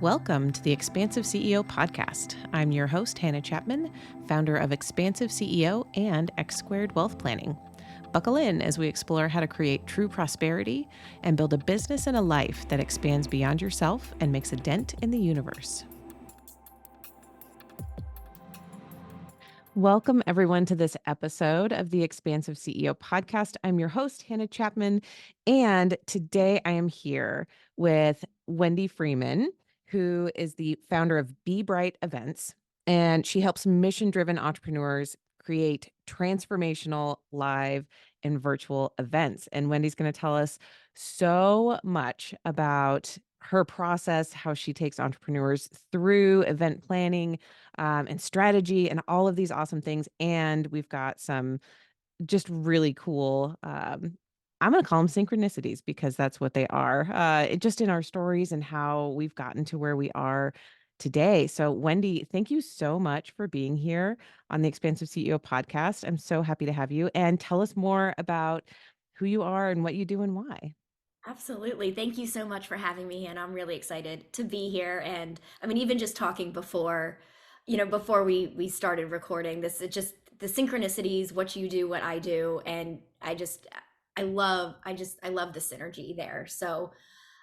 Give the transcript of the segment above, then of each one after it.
Welcome to the Expansive CEO podcast. I'm your host, Hannah Chapman, founder of Expansive CEO and X Squared Wealth Planning. Buckle in as we explore how to create true prosperity and build a business and a life that expands beyond yourself and makes a dent in the universe. Welcome, everyone, to this episode of the Expansive CEO podcast. I'm your host, Hannah Chapman, and today I am here with Wendi Freeman, who is the founder of Be Bright Events, and she helps mission-driven entrepreneurs create transformational live and virtual events. And Wendi's going to tell us so much about her process, how she takes entrepreneurs through event planning, and strategy and all of these awesome things. And we've got some just really cool, I'm going to call them synchronicities because that's what they are, just in our stories and how we've gotten to where we are today. So Wendi, thank you so much for being here on the Expansive CEO podcast. I'm so happy to have you, and tell us more about who you are and what you do and why. Absolutely. Thank you so much for having me. And I'm really excited to be here. And I mean, even just talking before, before we started recording this, it just the synchronicities, what you do, what I do. And I love the synergy there. So,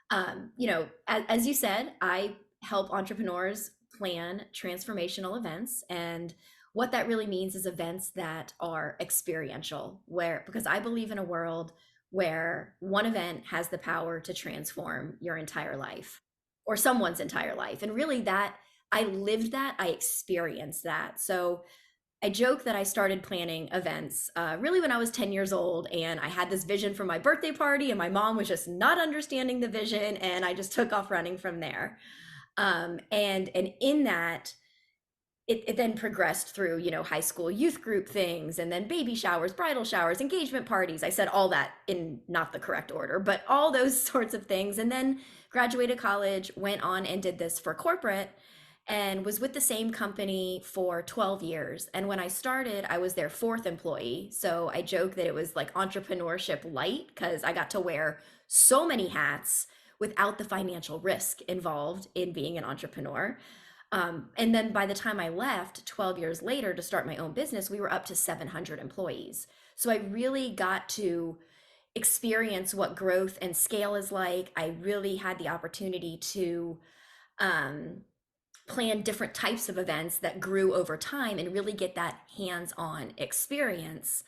as you said, I help entrepreneurs plan transformational events. And what that really means is events that are experiential, where, because I believe in a world where one event has the power to transform your entire life or someone's entire life. And really, that I lived that, I experienced that. So I joke that I started planning events really when I was 10 years old, and I had this vision for my birthday party, and my mom was just not understanding the vision, and I just took off running from there. And in that, it then progressed through, high school youth group things, and then baby showers, bridal showers, engagement parties. I said all that in not the correct order, but all those sorts of things. And then graduated college, went on and did this for corporate, and was with the same company for 12 years. And when I started, I was their fourth employee. So I joke that it was like entrepreneurship light because I got to wear so many hats without the financial risk involved in being an entrepreneur. And then by the time I left 12 years later to start my own business, we were up to 700 employees. So I really got to experience what growth and scale is like. I really had the opportunity to plan different types of events that grew over time and really get that hands-on experience.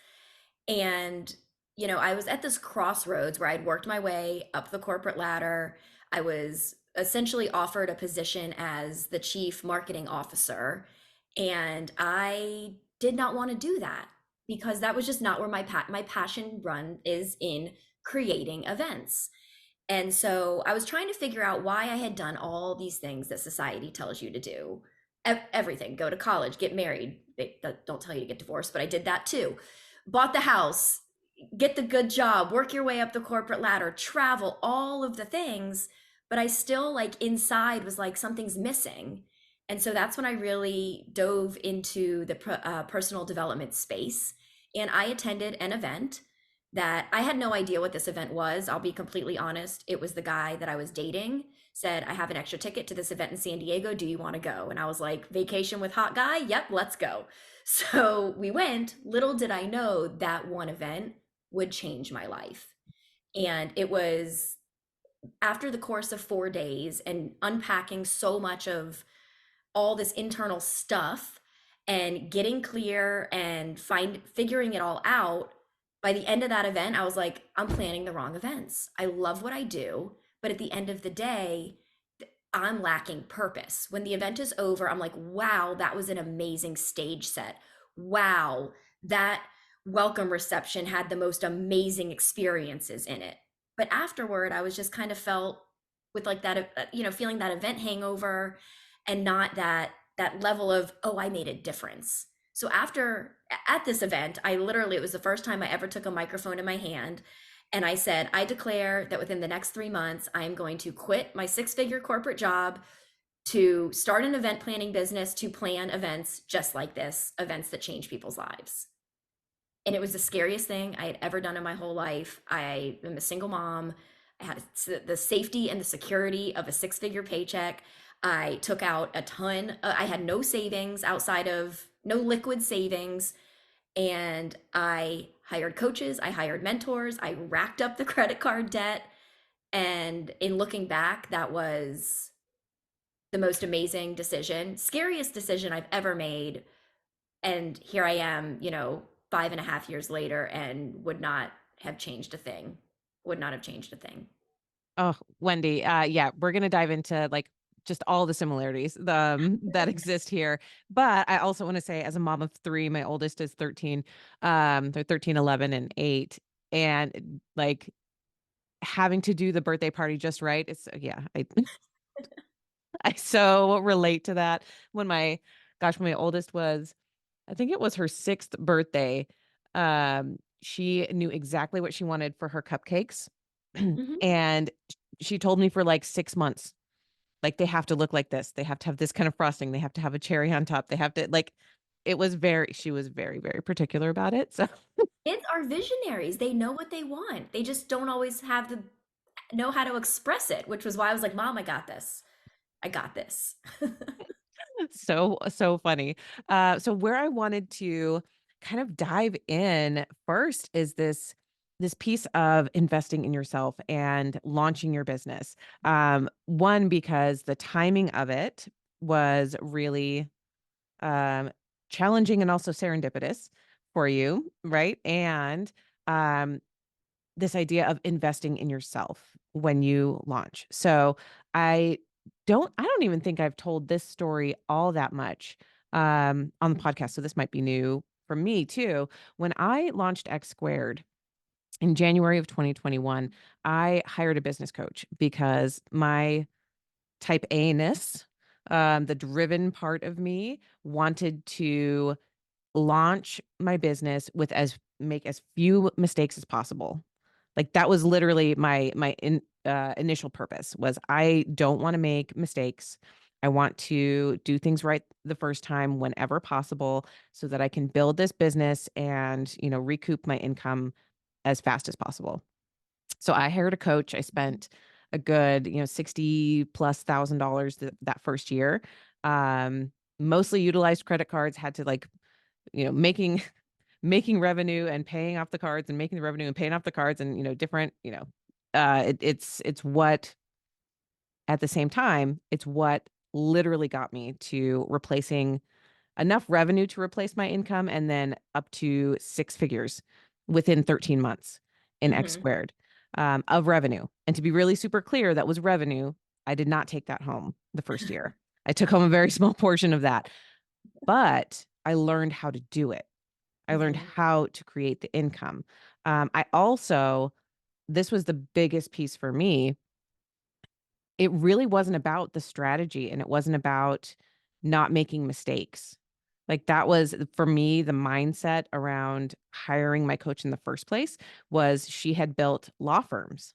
And, I was at this crossroads where I'd worked my way up the corporate ladder. I was essentially offered a position as the chief marketing officer. And I did not want to do that because that was just not where my passion run is, in creating events. And so I was trying to figure out why I had done all these things that society tells you to do. Everything, go to college, get married. They don't tell you to get divorced, but I did that too. Bought the house, get the good job, work your way up the corporate ladder, travel, all of the things. But I still, like, inside was like, something's missing. And so that's when I really dove into the personal development space. And I attended an event that I had no idea what this event was. I'll be completely honest. It was the guy that I was dating said, I have an extra ticket to this event in San Diego. Do you want to go? And I was like, vacation with hot guy? Yep, let's go. So we went. Little did I know that one event would change my life. And it was after the course of 4 days and unpacking so much of all this internal stuff and getting clear and figuring it all out. By the end of that event, I was like, I'm planning the wrong events. I love what I do, but at the end of the day, I'm lacking purpose. When the event is over, I'm like, wow, that was an amazing stage set. Wow, that welcome reception had the most amazing experiences in it. But afterward, I was just kind of felt with like that, feeling that event hangover, and not that level of, oh, I made a difference. So at this event, it was the first time I ever took a microphone in my hand. And I said, I declare that within the next 3 months, I am going to quit my 6-figure corporate job to start an event planning business, to plan events just like this, events that change people's lives. And it was the scariest thing I had ever done in my whole life. I am a single mom. I had the safety and the security of a 6-figure paycheck. I took out a ton. I had no savings outside of no liquid savings. And I hired coaches, I hired mentors, I racked up the credit card debt. And in looking back, that was the most amazing decision, scariest decision I've ever made. And here I am, 5.5 years later, and would not have changed a thing. Would not have changed a thing. Oh, Wendy, yeah, we're gonna dive into like just all the similarities that exist here. But I also want to say, as a mom of three, my oldest is 13, they're 13, 11, and 8. And like having to do the birthday party just right. It's yeah, I so relate to that. When my gosh, when my oldest was, I think it was her 6th birthday, she knew exactly what she wanted for her cupcakes. Hmm. And she told me for like 6 months, like, they have to look like this. They have to have this kind of frosting. They have to have a cherry on top. They have to like it was very she was very, very particular about it. So Kids are visionaries. They know what they want. They just don't always have the know how to express it, which was why I was like, Mom, I got this. I got this. so funny. So where I wanted to kind of dive in first is this piece of investing in yourself and launching your business. One, because the timing of it was really um, challenging and also serendipitous for you, right? And um, this idea of investing in yourself when you launch. So I I don't even think I've told this story all that much on the podcast. So this might be new for me too. When I launched X Squared in January of 2021, I hired a business coach because my type A-ness, the driven part of me, wanted to launch my business with as make as few mistakes as possible. Like, that was literally my initial purpose was I don't wanna make mistakes. I want to do things right the first time whenever possible so that I can build this business and, recoup my income as fast as possible. So I hired a coach. I spent a good, 60 plus $1,000 that first year. Um, Mostly utilized credit cards, had to like, making making revenue and paying off the cards and making the revenue and paying off the cards and, different, it's what at the same time, it's what literally got me to replacing enough revenue to replace my income and then up to 6 figures within 13 months in X Hmm. squared, of revenue. And to be really super clear, that was revenue. I did not take that home the first year. I took home a very small portion of that, but I learned how to do it. I learned Hmm. how to create the income. I also This was the biggest piece for me. It really wasn't about the strategy and it wasn't about not making mistakes. Like, that was for me, the mindset around hiring my coach in the first place was she had built law firms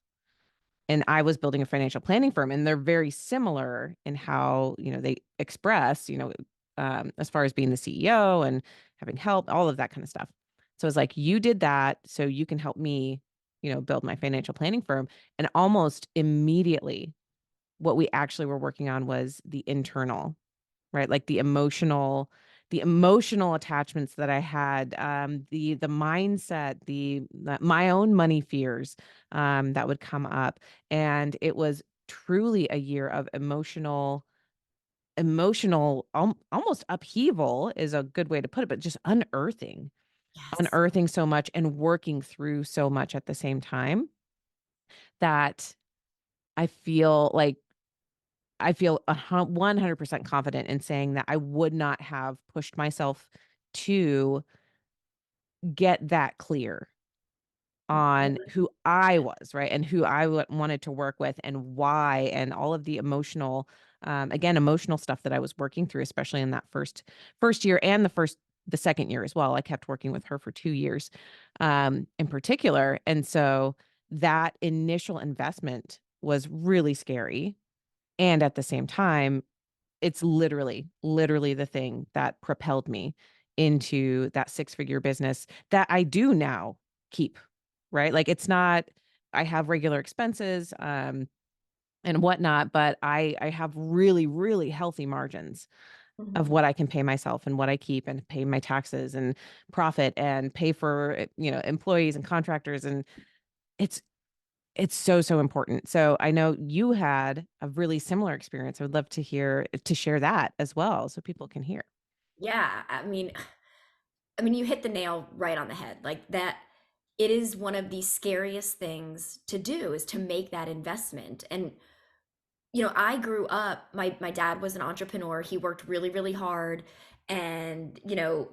and I was building a financial planning firm, and they're very similar in how, they express, as far as being the CEO and having help, all of that kind of stuff. So it's like, you did that, so you can help me, build my financial planning firm. And almost immediately, what we actually were working on was the internal, right? Like the emotional attachments that I had, the mindset, my own money fears, that would come up. And it was truly a year of almost upheaval is a good way to put it, but just Yes. unearthing so much and working through so much at the same time that I feel like I feel 100% confident in saying that I would not have pushed myself to get that clear on who I was, right? And who I wanted to work with and why, and all of the emotional stuff that I was working through, especially in that first year and the second year as well. I kept working with her for 2 years, in particular. And so that initial investment was really scary. And at the same time, it's literally the thing that propelled me into that six-figure business that I do now keep, right? Like, it's not I have regular expenses, and whatnot, but I have really, really healthy margins of Mhm. what I can pay myself and what I keep and pay my taxes and profit and pay for, employees and contractors, and it's it's so, so important. So I know you had a really similar experience. I would love to share that as well so people can hear. Yeah, I mean, you hit the nail right on the head. Like that, it is one of the scariest things to do is to make that investment. And I grew up, my dad was an entrepreneur. He worked really, really hard. And,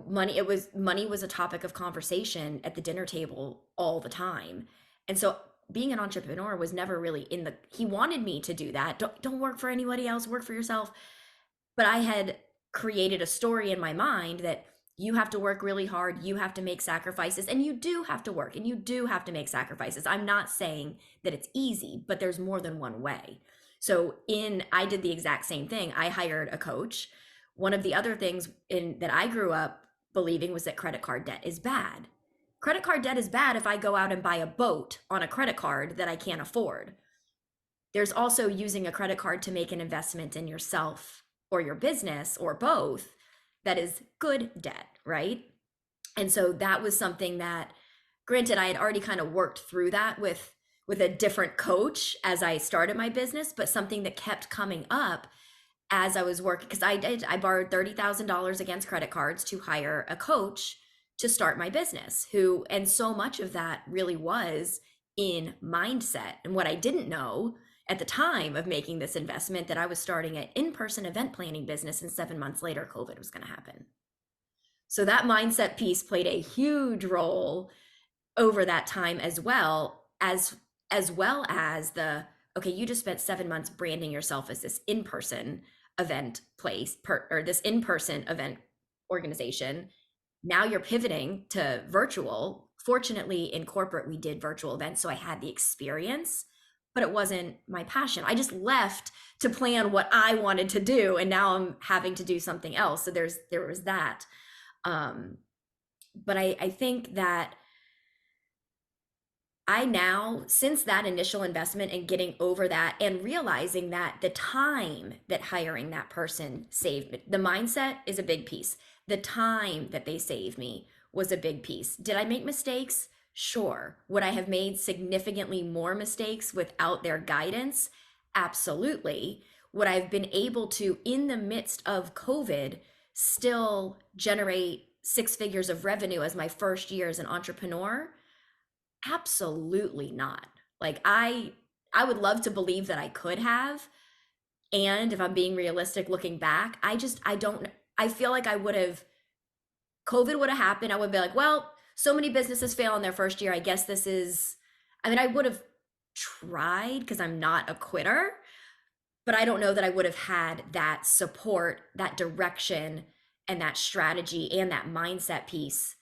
money was a topic of conversation at the dinner table all the time. And so being an entrepreneur was never really he wanted me to do that. Don't work for anybody else, work for yourself. But I had created a story in my mind that you have to work really hard, you have to make sacrifices, and you do have to work and you do have to make sacrifices. I'm not saying that it's easy, but there's more than one way. So in I did the exact same thing. I hired a coach. One of the other things in that I grew up believing was that credit card debt is bad. Credit card debt is bad if I go out and buy a boat on a credit card that I can't afford. There's also using a credit card to make an investment in yourself or your business or both that is good debt, right? And so that was something that, granted, I had already kind of worked through that with a different coach as I started my business, but something that kept coming up as I was working, because I borrowed $30,000 against credit cards to hire a coach to start my business, and so much of that really was in mindset. And what I didn't know at the time of making this investment, that I was starting an in-person event planning business, and 7 months later, COVID was going to happen. So that mindset piece played a huge role over that time, as well as the, okay, you just spent 7 months branding yourself as this in-person event or this in-person event organization. Now you're pivoting to virtual. Fortunately, in corporate we did virtual events, so I had the experience, but it wasn't my passion. I just left to plan what I wanted to do, and now I'm having to do something else. So there was that. Um but I think that I now, since that initial investment and getting over that and realizing that the time that hiring that person saved me, the mindset is a big piece. The time that they saved me was a big piece. Did I make mistakes? Sure. Would I have made significantly more mistakes without their guidance? Absolutely. Would I have been able to, in the midst of COVID, still generate six figures of revenue as my first year as an entrepreneur? Absolutely not. Like I would love to believe that I could have, and if I'm being realistic looking back, I don't, I feel like I would have, COVID would have happened, I would be like, well, so many businesses fail in their first year. I guess this is, I mean, I would have tried because I'm not a quitter, but I don't know that I would have had that support, that direction, and that strategy and that mindset piece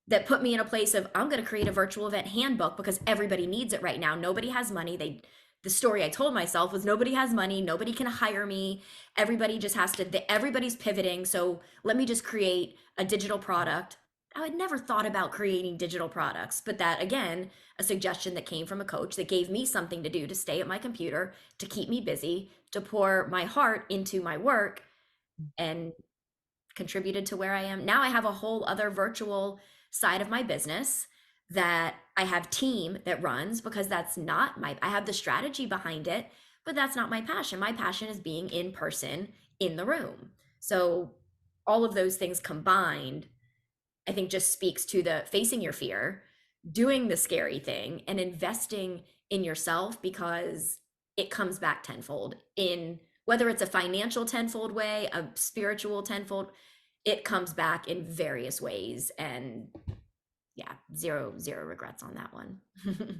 that put me in a place of, I'm going to create a virtual event handbook because everybody needs it right now. Nobody has money. The story I told myself was, nobody has money, nobody can hire me. Everybody just has to, everybody's pivoting. So let me just create a digital product. I had never thought about creating digital products, but that, again, a suggestion that came from a coach that gave me something to do, to stay at my computer, to keep me busy, to pour my heart into my work, and contributed to where I am. Now I have a whole other virtual side of my business that I have team that runs, because that's not I have the strategy behind it, but that's not my passion. My passion is being in person in the room. So all of those things combined, I think, just speaks to the facing your fear, doing the scary thing, and investing in yourself, because it comes back tenfold, in whether it's a financial tenfold way, a spiritual tenfold, it comes back in various ways. And yeah, zero regrets on that one.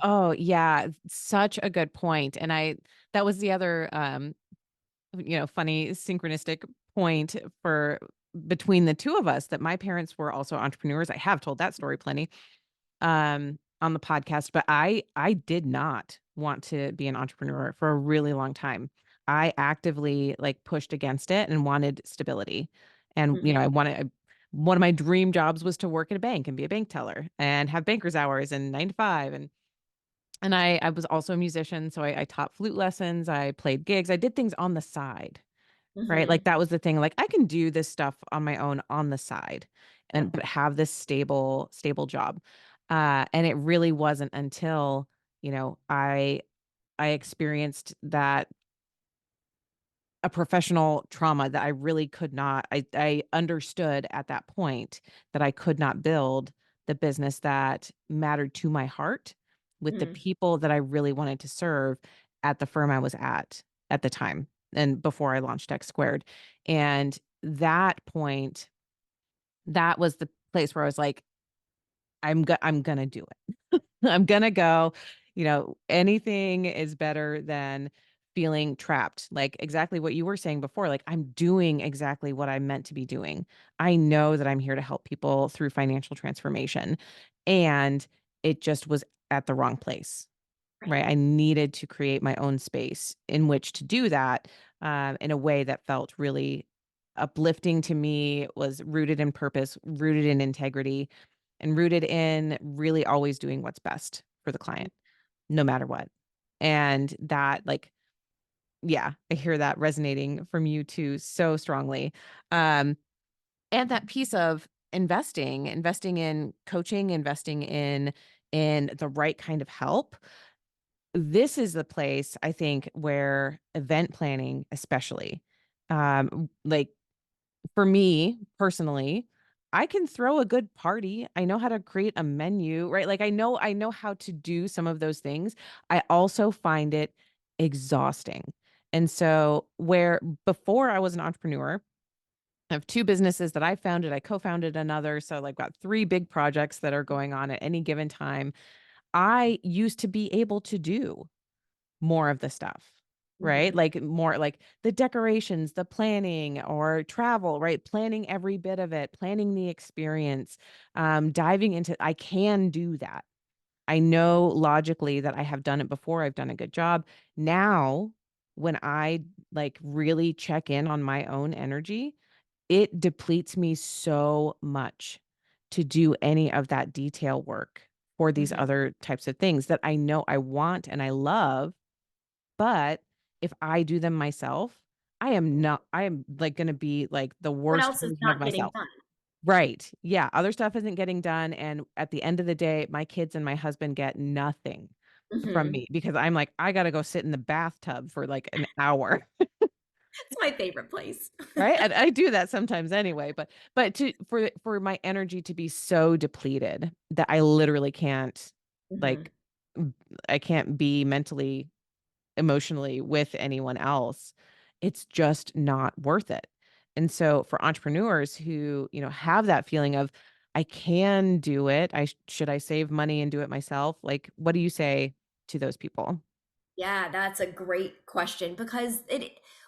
Oh, yeah, such a good point, and I that was the other, funny synchronistic point for between the 2 of us, that my parents were also entrepreneurs. I have told that story plenty, on the podcast, but I did not want to be an entrepreneur for a really long time. I actively, like, pushed against it and wanted stability, and, Mhm. one of my dream jobs was to work at a bank and be a bank teller and have banker's hours and 9 to 5, and And I was also a musician, so I taught flute lessons, I played gigs, I did things on the side, right? Like Hmm. that was the thing. Like I can do this stuff on my own on the side and Yep. but have this stable job. And it really wasn't until, I experienced that a professional trauma that I really could not I understood at that point that I could not build the business that mattered to my heart with the Mm. people that I really wanted to serve at the firm I was at the time and before I launched X Squared. And that point, that was the place where I was like, I'm gonna do it. I'm gonna go, anything is better than feeling trapped. Like exactly what you were saying before. Like I'm doing exactly what I'm meant to be doing. I know that I'm here to help people through financial transformation. And it just was at the wrong place. Right. Right. I needed to create my own space in which to do that in a way that felt really uplifting to me, was rooted in purpose, rooted in integrity, and rooted in really always doing what's best for the client, no matter what. And that, like, yeah, I hear that resonating from you too so strongly. Um, and that piece of investing in coaching, investing in the right kind of help, this is the place I think where event planning, especially, like for me personally, I can throw a good party. I know how to create a menu, right? Like I know how to do some of those things. I also find it exhausting. And so where before I was an entrepreneur, I have two businesses that I founded, I co-founded another, so like got three big projects that are going on at any given time. I used to be able to do more of the stuff, right? Hmm. Like more like the decorations, the planning or travel, right? Planning every bit of it, planning the experience, diving into I can do that. I know logically that I have done it before. I've done a good job. Now, when I like really check in on my own energy, it depletes me so much to do any of that detail work for these Hmm. other types of things that I know I want and I love, but if I do them myself, I am, like, gonna be, like, the What worst else is version of not getting myself. done? Right. Yeah, other stuff isn't getting done, and at the end of the day, my kids and my husband get nothing from Hmm. me because I'm like, "I gotta go sit in the bathtub for, like, an hour." It's my favorite place. Right? And I do that sometimes anyway, but to for my energy to be so depleted that I literally can't, Hmm. like, m I can't be mentally emotionally with anyone else, it's just not worth it. And so for entrepreneurs who, have that feeling of I can do it, should I save money and do it myself? Like, what do you say to those people? Yeah, that's a great question because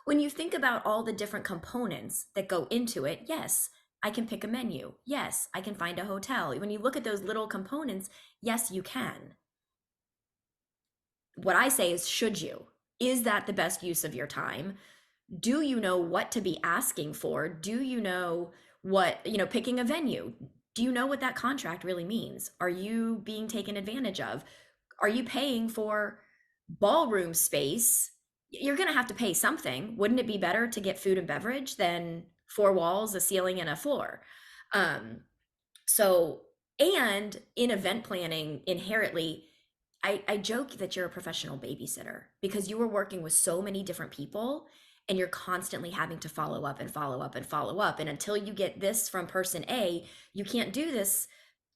when you think about all the different components that go into it, yes, I can pick a menu. Yes, I can find a hotel. When you look at those little components, yes, you can. What I say is, should you? Is that the best use of your time? Do you know what to be asking for? Do you know picking a venue? Do you know what that contract really means? Are you being taken advantage of? Are you paying for ballroom space? You're going to have to pay something. Wouldn't it be better to get food and beverage than four walls, a ceiling, and a floor? Um, so, and in event planning, inherently, I joke that you're a professional babysitter because you are working with so many different people and you're constantly having to follow up and follow up and follow up. And until you get this from person A, you can't do this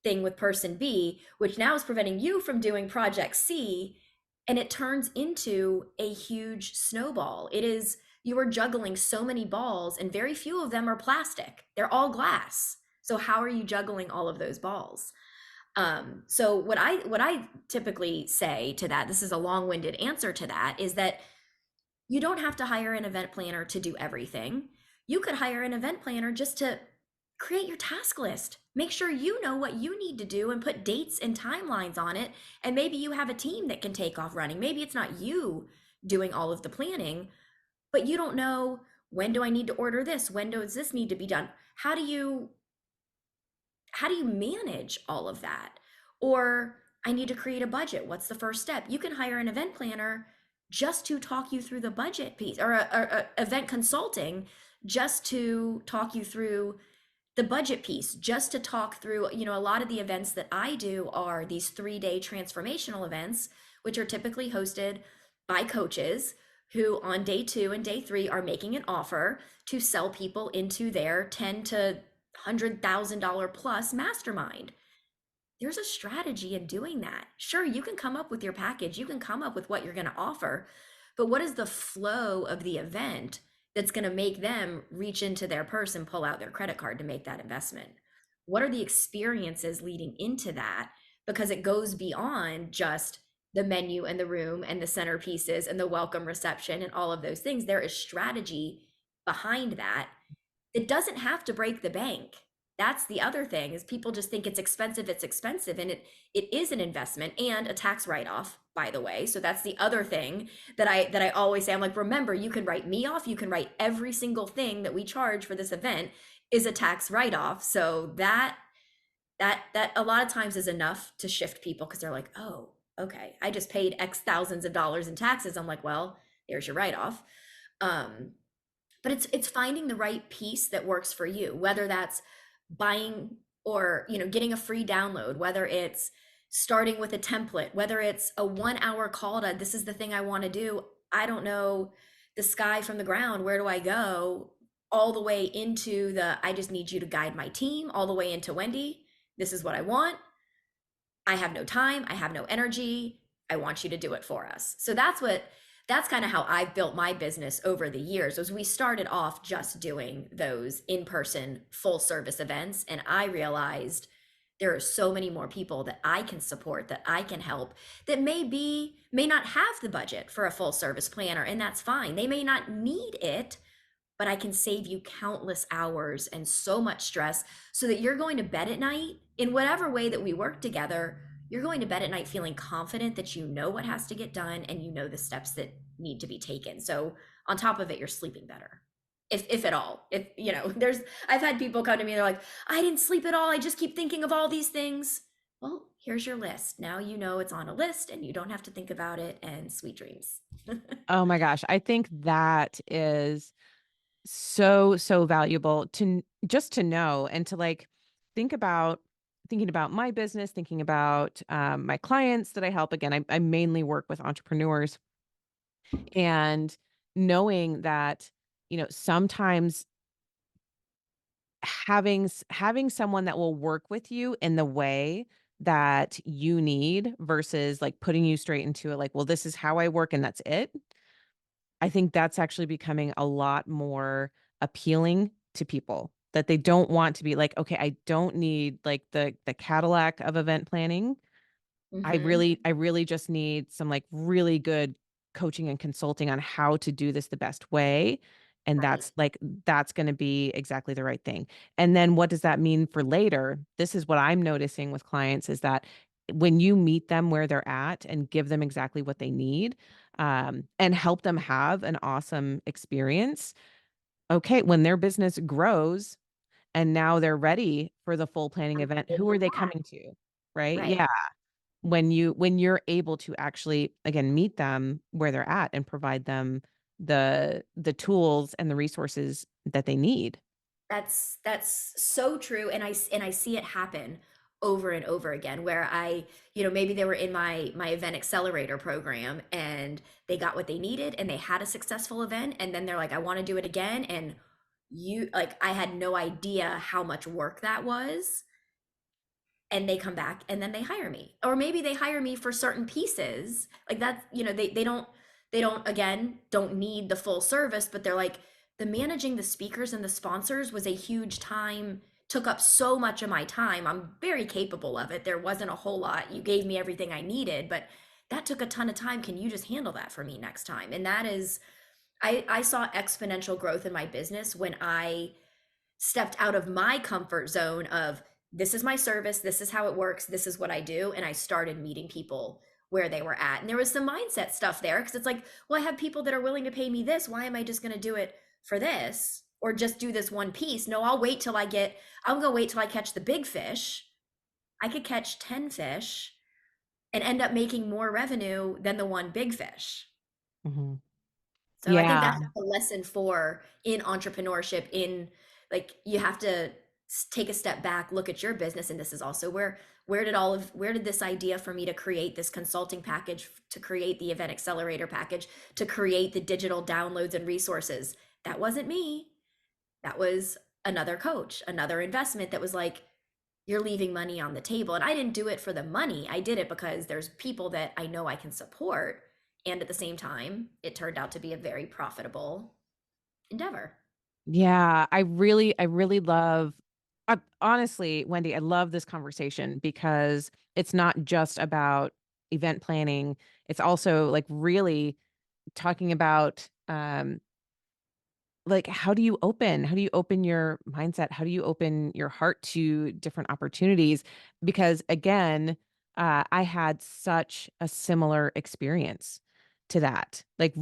thing with person B, which now is preventing you from doing project C. And it turns into a huge snowball. You are juggling so many balls, and very few of them are plastic, they're all glass. So, how are you juggling all of those balls? So what I typically say to that, this is a long-winded answer to that, is that you don't have to hire an event planner to do everything. You could hire an event planner just to create your task list. Make sure you know what you need to do and put dates and timelines on it. And maybe you have a team that can take off running. Maybe it's not you doing all of the planning, but you don't know, when do I need to order this? When does this need to be done? How do you manage all of that? Or I need to create a budget. What's the first step? You can hire an event planner just to talk you through the budget piece, or a event consulting just to talk you through the budget piece, just to talk through, a lot of the events that I do are these 3-day transformational events, which are typically hosted by coaches who on day 2 and day 3 are making an offer to sell people into their 10 to $100,000 plus mastermind. There's a strategy in doing that. Sure, you can come up with your package, you can come up with what you're going to offer, but what is the flow of the event that's going to make them reach into their purse and pull out their credit card to make that investment? What are the experiences leading into that? Because it goes beyond just the menu and the room and the centerpieces and the welcome reception and all of those things. There is strategy behind that. It doesn't have to break the bank. That's the other thing, is people just think it's expensive, and it is an investment and a tax write-off, by the way. So that's the other thing that I always say. I'm like, remember, you can write me off, you can write every single thing that we charge for this event is a tax write-off. So that a lot of times is enough to shift people, because they're like, oh, okay, I just paid X thousands of dollars in taxes. I'm like, well, there's your write-off. But it's finding the right piece that works for you, whether that's buying, or getting a free download, whether it's starting with a template, whether it's a 1 hour call to, this is the thing I want to do, I don't know the sky from the ground, where do I go, all the way into the, I just need you to guide my team, all the way into, Wendi, this is what I want, I have no time, I have no energy, I want you to do it for us. So that's kind of how I've built my business over the years. Was we started off just doing those in-person full service events, and I realized there are so many more people that I can support, that I can help, that may not have the budget for a full service planner, and that's fine. They may not need it, but I can save you countless hours and so much stress, so that you're going to bed at night in whatever way that we work together. You're going to bed at night feeling confident that you know what has to get done and you know the steps that need to be taken. So on top of it, you're sleeping better. If at all. If there's I've had people come to me, they're like, I didn't sleep at all. I just keep thinking of all these things. Well, here's your list. Now you know it's on a list and you don't have to think about it, and sweet dreams. Oh my gosh, I think that is so valuable just to know, and to like think about thinking about my business, thinking about my clients that I help. Again, I mainly work with entrepreneurs, and knowing that, sometimes having someone that will work with you in the way that you need, versus like putting you straight into it, like, well, this is how I work and that's it. I think that's actually becoming a lot more appealing to people, that they don't want to be like, okay, I don't need like the Cadillac of event planning. Hmm. I really just need some like really good coaching and consulting on how to do this the best way. And Right. that's going to be exactly the right thing. And then what does that mean for later? This is what I'm noticing with clients, is that when you meet them where they're at and give them exactly what they need, and help them have an awesome experience. Okay, when their business grows and now they're ready for the full planning event, who are they coming to? Right? Right. Yeah, when you're able to actually again meet them where they're at and provide them the tools and the resources that they need. That's so true, and I see it happen over and over again, where maybe they were in my event accelerator program and they got what they needed and they had a successful event, and then they're like, I want to do it again, and I had no idea how much work that was, and they come back and then they hire me, or maybe they hire me for certain pieces like that. They don't, again, don't need the full service, but they're like, the managing the speakers and the sponsors was a huge time, took up so much of my time. I'm very capable of it, there wasn't a whole lot, you gave me everything I needed, but that took a ton of time, can you just handle that for me next time? And that is, I saw exponential growth in my business when I stepped out of my comfort zone of, this is my service, this is how it works, this is what I do, and I started meeting people where they were at. And there was some mindset stuff there, because it's like, well, I have people that are willing to pay me this, why am I just going to do it for this, or just do this one piece? No, I'm going to wait till I catch the big fish. I could catch 10 fish, and end up making more revenue than the one big fish. Mhm. So I think Yeah. that's just a lesson for in entrepreneurship, in like you have to take a step back, look at your business, and this is also where did this idea for me to create this consulting package, to create the event accelerator package, to create the digital downloads and resources. That wasn't me. That was another coach, another investment that was like, you're leaving money on the table. And I didn't do it for the money. I did it because there's people that I know I can support. And at the same time, it turned out to be a very profitable endeavor. Yeah, I really love honestly, Wendy, I love this conversation because it's not just about event planning. It's also like really talking about like how do you open your mindset? How do you open your heart to different opportunities? Because again, I had such a similar experience to that. Like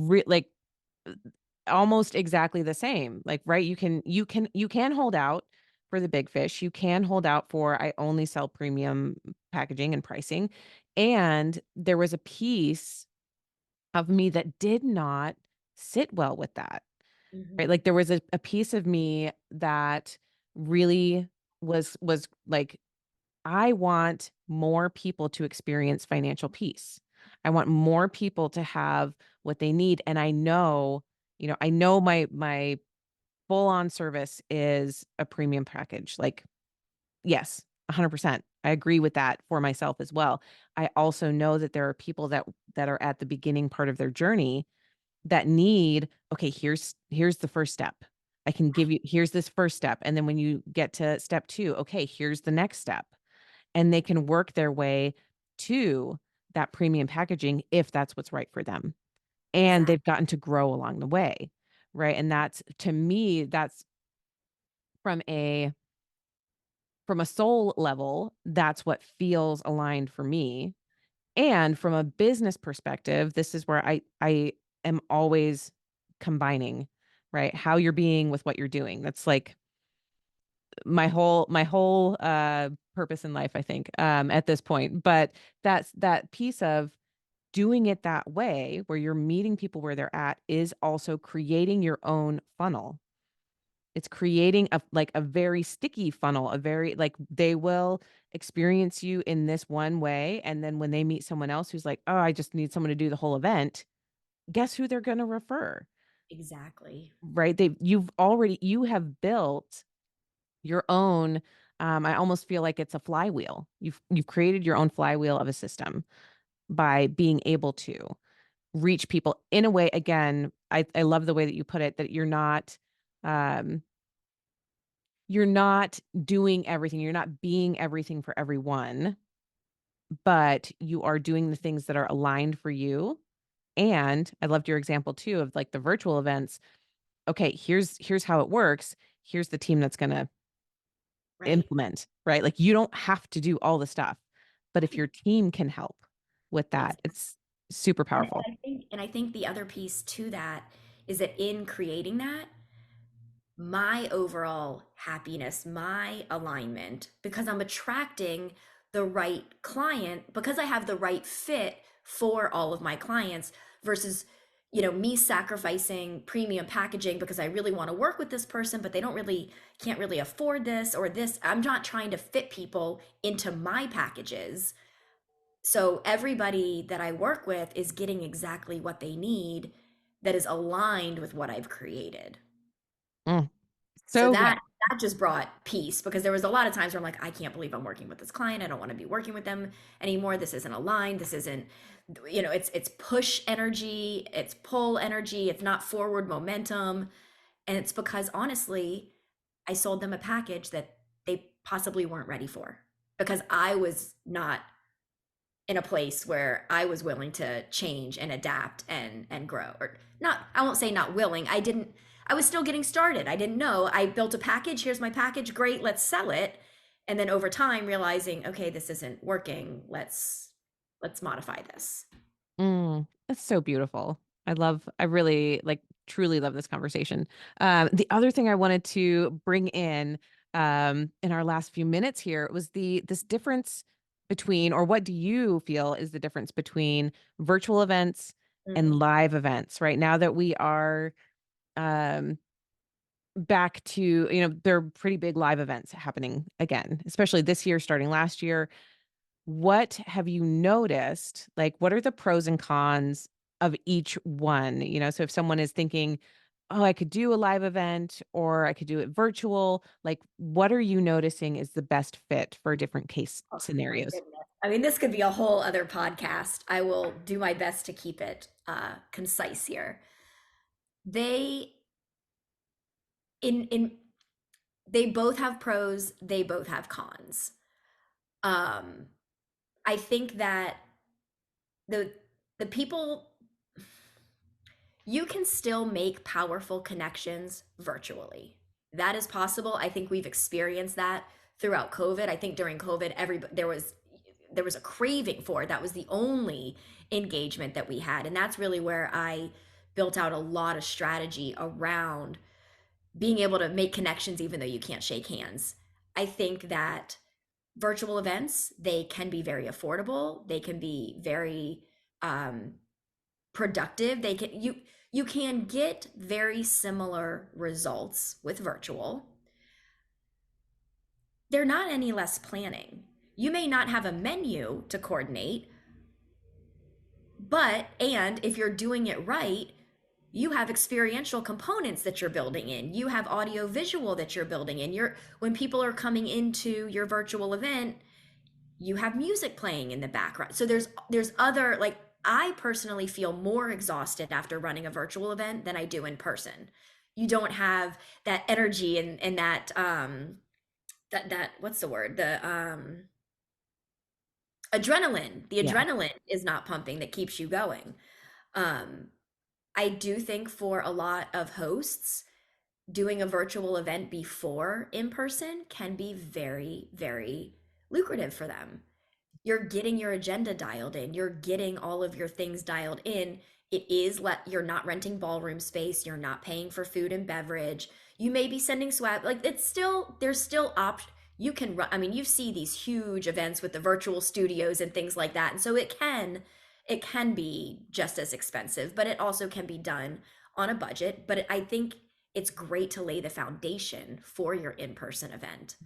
almost exactly the same. Like, right, you can hold out for the big fish. You can hold out for I only sell premium packaging and pricing. And there was a piece of me that did not sit well with that. Right? Mhm. Like there was a piece of me that really was like I want more people to experience financial peace. I want more people to have what they need, and I know my full on service is a premium package. Like, yes, 100%. I agree with that for myself as well. I also know that there are people that are at the beginning part of their journey that need, okay, here's the first step. I can give you here's this first step, and then when you get to step 2, okay, here's the next step. And they can work their way to that premium packaging if that's what's right for them. And Exactly. they've gotten to grow along the way, right? And that's to me, that's from a from a soul level, that's what feels aligned for me. And from a business perspective, this is where I am always combining, right? How you're being with what you're doing. That's like my whole purpose in life, I think, at this point. But that's that piece of doing it that way where you're meeting people where they're at is also creating your own funnel. It's creating a very sticky funnel, a very like they will experience you in this one way, and then when they meet someone else who's like, "Oh, I just need someone to do the whole event," guess who they're gonna refer, Exactly. right? You have built your own, I almost feel like it's a flywheel. You've created your own flywheel of a system by being able to reach people in a way again, I love the way that you put it, that um you're not doing everything. You're not being everything for everyone, but you are doing the things that are aligned for you. And I loved your example too of like the virtual events. Okay, here's how it works. Here's the team that's going to Right. implement, right? Like you don't have to do all the stuff, but if Right. your team can help with that, Exactly. it's super And powerful. I think the other piece to that is that in creating that, my overall happiness, my alignment, because I'm attracting the right client, because I have the right fit for all of my clients versus, me sacrificing premium packaging because I really want to work with this person, but they can't really afford this or this. I'm not trying to fit people into my packages. So everybody that I work with is getting exactly what they need that is aligned with what I've created. Mm, So so good. that just brought peace because there was a lot of times where I'm like, I can't believe I'm working with this client. I don't want to be working with them anymore. This isn't aligned. This isn't, it's push energy, it's pull energy, it's not forward momentum. And it's because honestly, I sold them a package that they possibly weren't ready for because I was not in a place where I was willing to change and adapt and grow. Or not, I won't say not willing. I was still getting started. I didn't know. I built a package, here's my package, great, let's sell it. And then over time realizing, okay, this isn't working. Let's modify this. That's so beautiful. I really like truly love this conversation. The other thing I wanted to bring in our last few minutes here was this difference. between, or what do you feel is the difference between virtual events and Mm. live events right now that we are um, back to, there are pretty big live events happening again, especially this year, starting last year. What have you noticed? Like, what are the pros and cons of each one? So if someone is thinking, oh, I could do a live event or I could do it virtual, like, what are you noticing is the best fit for different case Oh my scenarios? goodness. I mean, this could be a whole other podcast. I will do my best to keep it concise here. They in they both have pros, they both have cons. Um, I think that the the people you can still make powerful connections virtually. That is possible. I think we've experienced that throughout COVID. I think during COVID, everybody there was a craving for it. That was the only engagement that we had, and that's really where I built out a lot of strategy around being able to make connections even though you can't shake hands. I think that virtual events, they can be very affordable. They can be very um, productive. You can get very similar results with virtual. They're not any less planning. You may not have a menu to coordinate, but and if you're doing it right, you have experiential components that you're building in. You have audio visual that you're building in. You're when people are coming into your virtual event, you have music playing in the background. So there's other, like, I personally feel more exhausted after running a virtual event than I do in person. You don't have that energy and that that what's the word? The adrenaline. The Yeah. adrenaline is not pumping that keeps you going. Um I do think for a lot of hosts, doing a virtual event before in person can be very, very lucrative for them. You're getting your agenda dialed in, you're getting all of your things dialed in. You're not renting ballroom space, you're not paying for food and beverage. You may be sending swag, like, there's still option. You can run, I mean, you see these huge events with the virtual studios and things like that, and so it can be just as expensive, but it also can be done on a budget. But I think it's great to lay the foundation for your in-person event.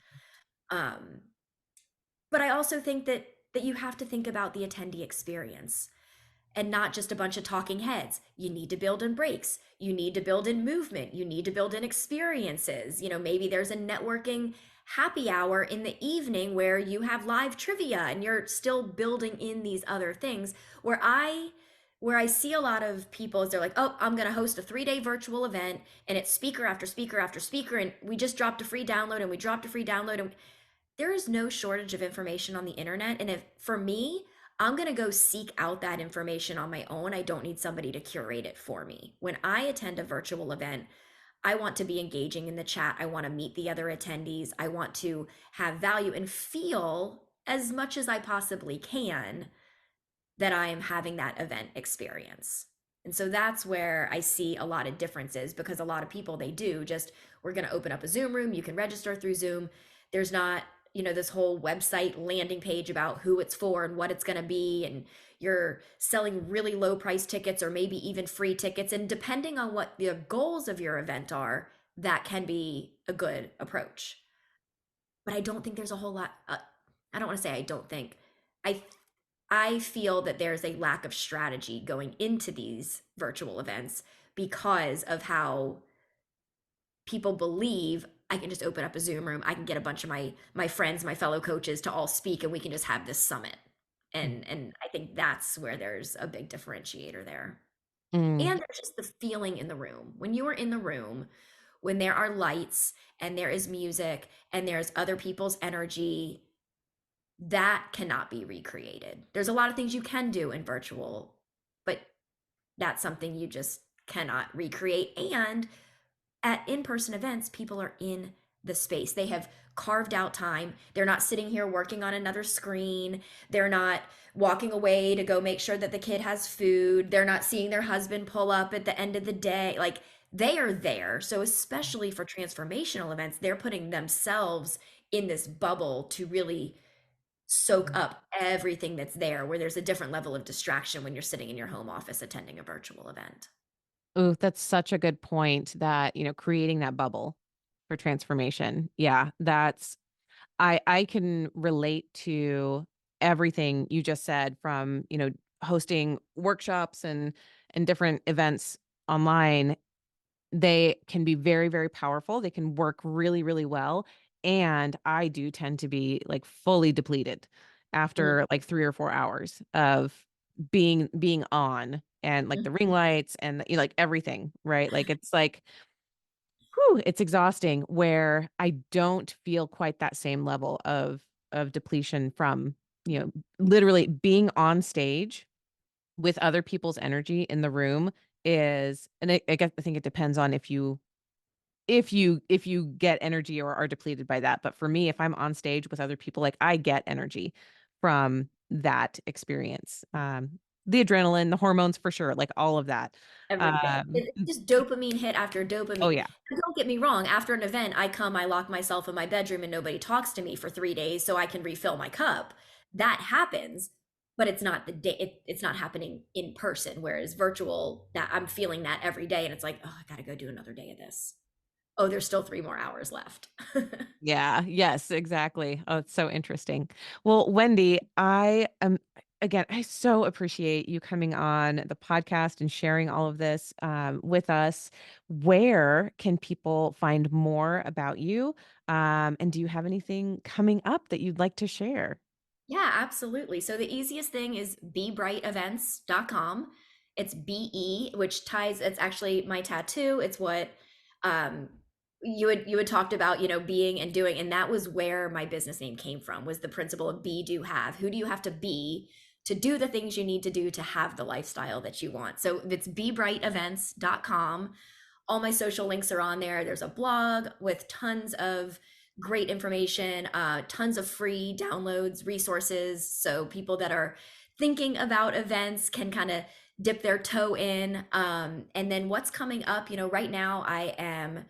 um but I also think that you have to think about the attendee experience and not just a bunch of talking heads. You need to build in breaks. You need to build in movement. You need to build in experiences. Maybe there's a networking happy hour in the evening where you have live trivia and you're still building in these other things. Where I see a lot of people is they're like, "Oh, I'm going to host a 3-day virtual event and it's speaker after speaker after speaker and we just dropped a free download and we dropped a free download." And there is no shortage of information on the internet. And if for me, I'm going to go seek out that information on my own. I don't need somebody to curate it for me. When I attend a virtual event, I want to be engaging in the chat. I want to meet the other attendees. I want to have value and feel as much as I possibly can that I am having that event experience. And so that's where I see a lot of differences, because a lot of people, they do just, we're going to open up a Zoom room. You can register through Zoom. There's not, this whole website landing page about who it's for and what it's going to be. And you're selling really low price tickets or maybe even free tickets. And depending on what the goals of your event are, that can be a good approach. But I don't think there's a whole lot. I don't want to say I don't think. I I feel that there's a lack of strategy going into these virtual events because of how people believe I can just open up a Zoom room, I can get a bunch of my friends, my fellow coaches to all speak and we can just have this summit. And I think that's where there's a big differentiator there. Mm. And there's just the feeling in the room. When you are in the room, when there are lights and there is music and there's other people's energy, that cannot be recreated. There's a lot of things you can do in virtual, but that's something you just cannot recreate. And at in-person events, people are in the space. They have carved out time. They're not sitting here working on another screen. They're not walking away to go make sure that the kid has food. They're not seeing their husband pull up at the end of the day. Like, they are there. So especially for transformational events, they're putting themselves in this bubble to really soak up everything that's there, where there's a different level of distraction when you're sitting in your home office attending a virtual event. Ooh, that's such a good point that, creating that bubble for transformation. Yeah, I can relate to everything you just said from, hosting workshops and different events online. They can be very, very powerful. They can work really, really well, and I do tend to be, like, fully depleted Mm, after, like, 3 or 4 hours of being on and, like, the ring mhm. lights and, like, everything, right? Like, it's like, whew, it's exhausting where I don't feel quite that same level of depletion from, literally being on stage with other people's energy in the room is and I guess I think it depends on if you get energy or are depleted by that, but for me, if I'm on stage with other people, like, I get energy from that experience. The adrenaline, the hormones for sure, like, all of that. Every bit. Um, It's just dopamine hit after oh, dopamine. yeah. And don't get me wrong, after an event, I lock myself in my bedroom, and nobody talks to me for 3 days so I can refill my cup. That happens, but it's not the day it's not happening in person, whereas virtual, that I'm feeling that every day, and it's like, "Oh, I gotta go do another day of this. Oh, there's still 3 more hours left." Yeah, yes, exactly. Oh, it's so interesting. Well, Wendy, I am again, I so appreciate you coming on the podcast and sharing all of this with us. Where can people find more about you? And do you have anything coming up that you'd like to share? Yeah, absolutely. So the easiest thing is bebrightevents.com. It's BE, which ties, it's actually my tattoo. It's what um you had talked about, being and doing, and that was where my business name came from, was the principle of be, do, have. Who do you have to be to do the things you need to do to have the lifestyle that you want? So it's bebrightevents.com. All my social links are on there. There's a blog with tons of great information, tons of free downloads, resources. So people that are thinking about events can kind of dip their toe in. And then what's coming up, right now I am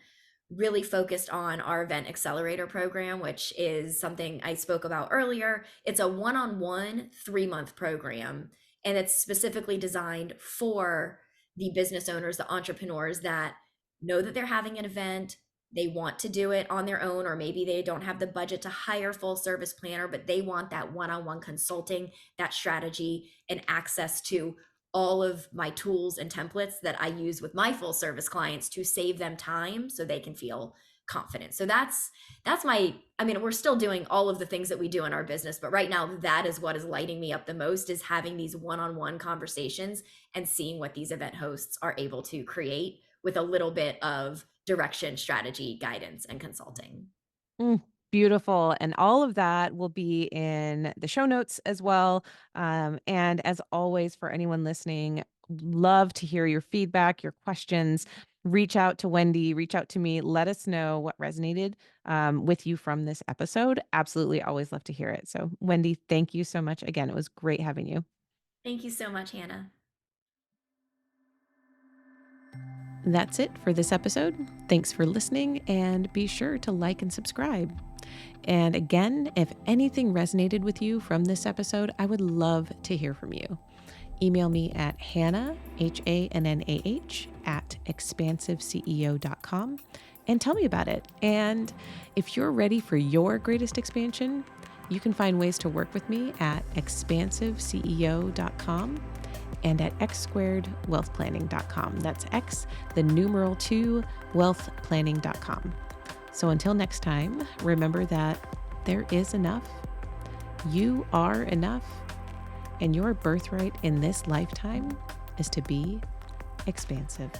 really focused on our event accelerator program, which is something I spoke about earlier. It's a one-on-one 3-month program, and it's specifically designed for the business owners, the entrepreneurs that know that they're having an event. They want to do it on their own, or maybe they don't have the budget to hire full service planner, but they want that one-on-one consulting, that strategy, and access to all of my tools and templates that I use with my full service clients to save them time so they can feel confident. So that's my, I mean, we're still doing all of the things that we do in our business, but right now that is what is lighting me up the most, is having these one-on-one conversations and seeing what these event hosts are able to create with a little bit of direction, strategy, guidance, and consulting. Mm, beautiful. And all of that will be in the show notes as well. And as always, for anyone listening, love to hear your feedback, your questions. Reach out to Wendy, reach out to me. Let us know what resonated with you from this episode. Absolutely, always love to hear it. So, Wendy, thank you so much. Again, it was great having you. Thank you so much, Hannah. That's it for this episode. Thanks for listening, and be sure to like and subscribe. And again, if anything resonated with you from this episode, I would love to hear from you. Email me at Hannah, HANNAH, at expansiveceo.com and tell me about it. And if you're ready for your greatest expansion, you can find ways to work with me at expansiveceo.com and at x2wealthplanning.com. That's X, the numeral 2, wealthplanning.com. So until next time, remember that there is enough, you are enough, and your birthright in this lifetime is to be expansive.